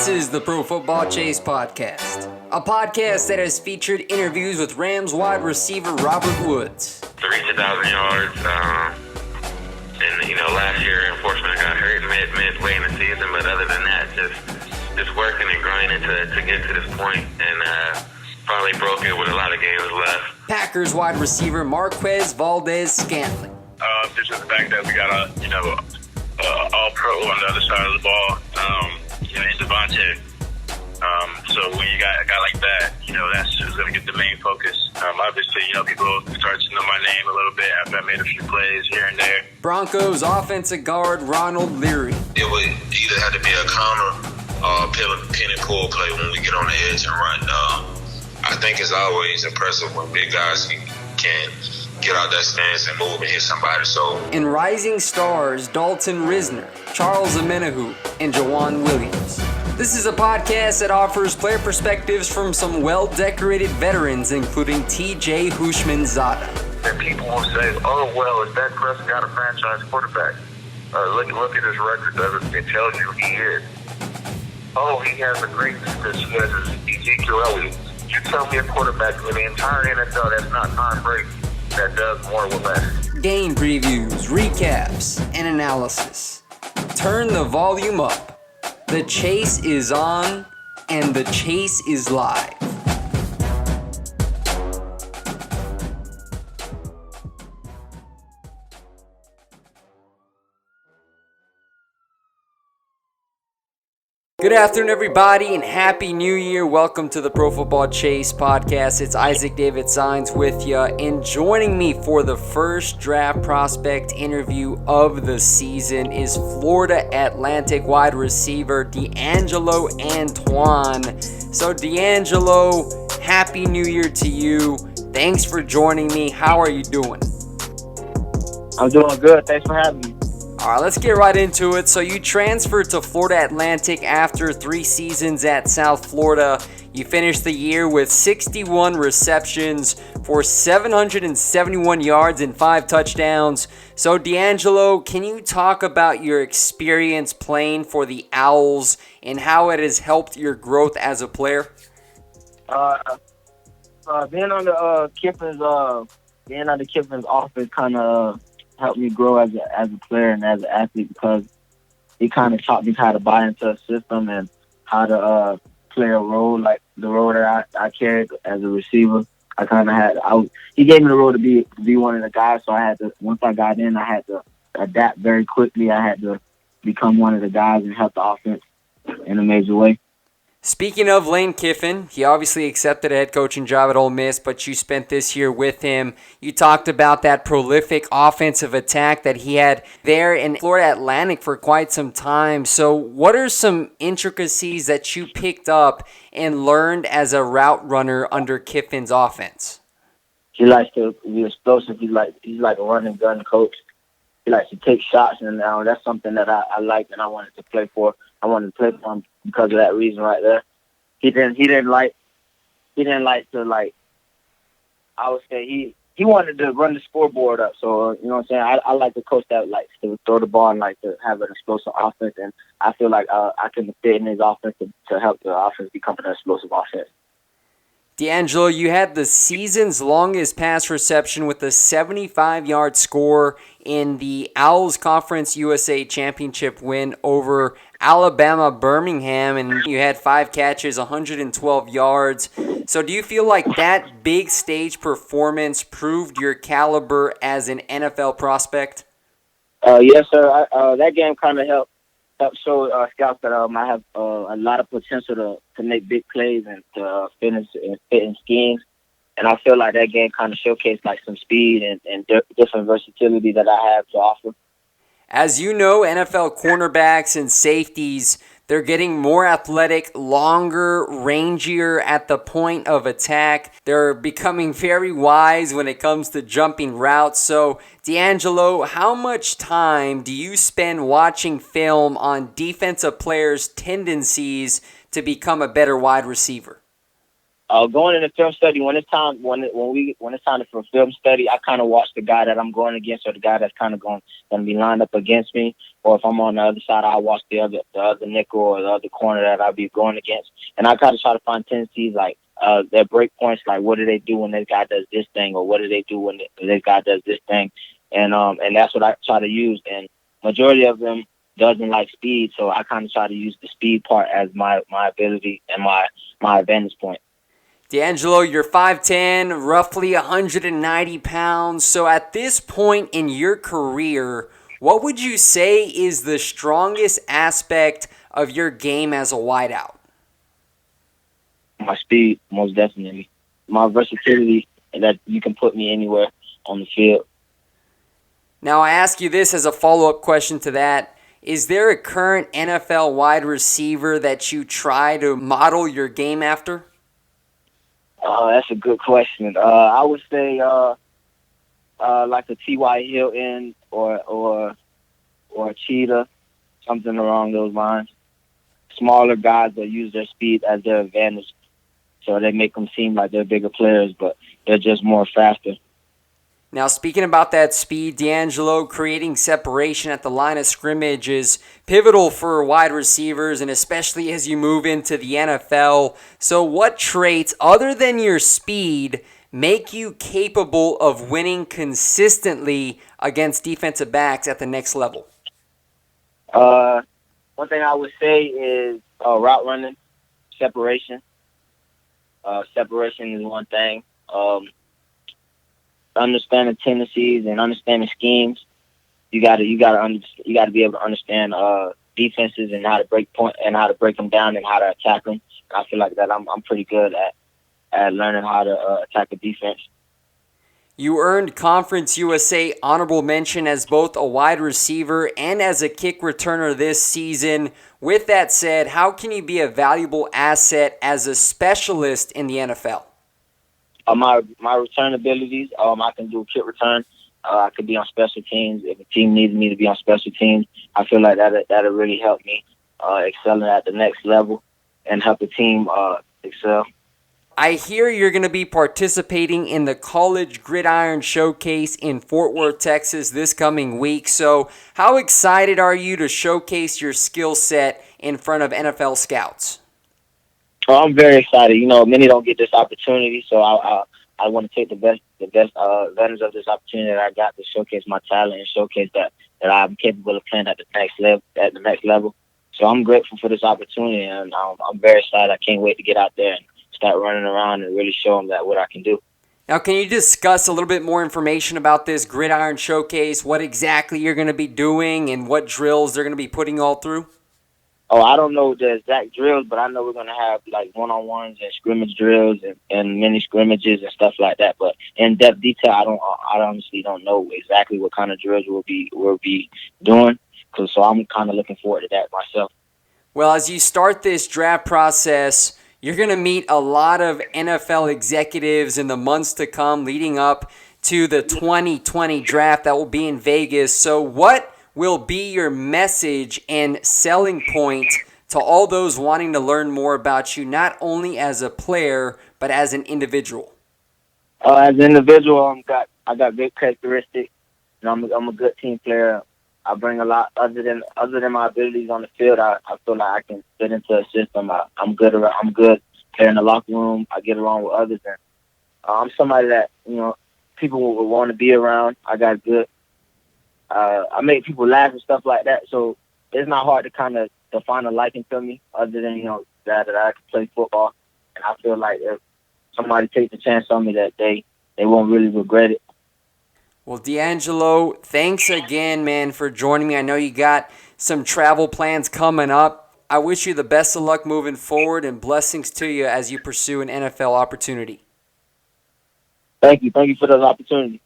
This is the Pro Football Chase podcast, a podcast that has featured interviews with Rams wide receiver Robert Woods. To reach 1,000 yards, and last year, unfortunately, I got hurt midway in the season. But other than that, just working and grinding to get to this point, and finally broke it with a lot of games left. Packers wide receiver Marquez Valdez-Scantling. Just the fact that we got all-pro on the other side of the ball, in Devontae. So when you got a guy like that, that's just going to get the main focus. Obviously, people start to know my name a little bit after I made a few plays here and there. Broncos offensive guard Ronald Leary. It would either have to be a counter or a pin and pull play when we get on the edge and run. I think it's always impressive when big guys can get out that stance and move and hit somebody. And rising stars Dalton Risner, Charles Amenahu, and Jawan Williams. This is a podcast that offers player perspectives from some well-decorated veterans, including T.J. Hushmanzada. And people will say, "Oh, well, is Dak Prescott a franchise quarterback?" Look at his record. It tells you he is. Oh, he has a great because he has Ezekiel Elliott. You tell me a quarterback in the entire NFL that's not Tom Brady that does more with less. Game previews, recaps, and analysis. Turn the volume up. The chase is on, and the chase is live. Good afternoon, everybody, and Happy New Year. Welcome to the Pro Football Chase podcast. It's Isaac David Signs with you, and joining me for the first draft prospect interview of the season is Florida Atlantic wide receiver Deangelo Antoine. So, Deangelo, Happy New Year to you. Thanks for joining me. How are you doing? I'm doing good. Thanks for having me. All right, let's get right into it. So you transferred to Florida Atlantic after 3 seasons at South Florida. You finished the year with 61 receptions for 771 yards and 5 touchdowns. So Deangelo, can you talk about your experience playing for the Owls and how it has helped your growth as a player? Being on the Kiffin's offense kind of helped me grow as a player and as an athlete because he kind of taught me how to buy into a system and how to play a role, like the role that I carried as a receiver. He gave me the role to be one of the guys, so I had to, once I got in, I had to adapt very quickly. I had to become one of the guys and help the offense in a major way. Speaking of Lane Kiffin, he obviously accepted a head coaching job at Ole Miss, but you spent this year with him. You talked about that prolific offensive attack that he had there in Florida Atlantic for quite some time. So what are some intricacies that you picked up and learned as a route runner under Kiffin's offense? He likes to be explosive. He's like a running gun coach. He likes to take shots, and that's something that I like and I wanted to play for. I wanted to play for him because of that reason right there. He didn't like to I would say he wanted to run the scoreboard up. So you know what I'm saying. I like to coach that likes to throw the ball and like to have an explosive offense, and I feel like I can fit in his offense to help the offense become an explosive offense. Deangelo, you had the season's longest pass reception with a 75-yard score in the Owls Conference USA Championship win over Alabama Birmingham, and you had 5 catches, 112 yards. So do you feel like that big stage performance proved your caliber as an NFL prospect? Yes, sir. That game kind of helped show scouts that I have a lot of potential to make big plays and to finish and fit in schemes. And I feel like that game kind of showcased like some speed and different versatility that I have to offer. As you know, NFL cornerbacks and safeties, they're getting more athletic, longer, rangier at the point of attack. They're becoming very wise when it comes to jumping routes. So, Deangelo, how much time do you spend watching film on defensive players' tendencies to become a better wide receiver? Going into film study, when it's time for film study, I kind of watch the guy that I'm going against or the guy that's kind of going to be lined up against me. Or if I'm on the other side, I watch the other nickel or the other corner that I'll be going against, and I kind of try to find tendencies like their break points, like what do they do when this guy does this thing, or what do they do when this guy does this thing, and that's what I try to use. And majority of them doesn't like speed, so I kind of try to use the speed part as my ability and my advantage point. Deangelo, you're 5'10", roughly 190 pounds. So at this point in your career, what would you say is the strongest aspect of your game as a wideout? My speed, most definitely. My versatility, that you can put me anywhere on the field. Now, I ask you this as a follow-up question to that. Is there a current NFL wide receiver that you try to model your game after? That's a good question. I would say like a T.Y. Hilton or a Cheetah, something along those lines. Smaller guys that use their speed as their advantage, so they make them seem like they're bigger players, but they're just more faster. Now, speaking about that speed, Deangelo, creating separation at the line of scrimmage is pivotal for wide receivers, and especially as you move into the NFL. So what traits, other than your speed, make you capable of winning consistently against defensive backs at the next level? One thing I would say is route running, separation. Separation is one thing. Understanding tendencies and understanding schemes. You got to be able to understand defenses and how to break them down and how to attack them. I feel like that I'm pretty good at learning how to attack a defense. You earned Conference USA honorable mention as both a wide receiver and as a kick returner this season. With that said, how can you be a valuable asset as a specialist in the NFL? My return abilities, I can do a kick return. I could be on special teams. If a team needs me to be on special teams, I feel like that'll really help me excelling at the next level and help the team excel. I hear you're going to be participating in the College Gridiron Showcase in Fort Worth, Texas this coming week. So how excited are you to showcase your skill set in front of NFL scouts? Oh, I'm very excited. Many don't get this opportunity, so I want to take the best advantage of this opportunity that I got to showcase my talent and showcase that I'm capable of playing at the next level. So I'm grateful for this opportunity, and I'm very excited. I can't wait to get out there and start running around and really show them what I can do. Now, can you discuss a little bit more information about this Gridiron Showcase, what exactly you're going to be doing and what drills they're going to be putting all through? Oh, I don't know the exact drills, but I know we're going to have like one-on-ones and scrimmage drills and mini scrimmages and stuff like that. But in depth detail, I honestly don't know exactly what kind of drills we'll be doing. So I'm kind of looking forward to that myself. Well, as you start this draft process, you're going to meet a lot of NFL executives in the months to come leading up to the 2020 draft that will be in Vegas. So what will be your message and selling point to all those wanting to learn more about you, not only as a player, but as an individual? As an individual, I got good characteristics. I'm a good team player. I bring a lot other than my abilities on the field. I feel like I can fit into a system. I'm good player in the locker room. I get along with others, and I'm somebody that people will want to be around. I got good. I make people laugh and stuff like that, so it's not hard to kind of find a liking for me, other than that I can play football, and I feel like if somebody takes a chance on me, that they won't really regret it. Well, Deangelo, thanks again, man, for joining me. I know you got some travel plans coming up. I wish you the best of luck moving forward, and blessings to you as you pursue an NFL opportunity. Thank you for those opportunities.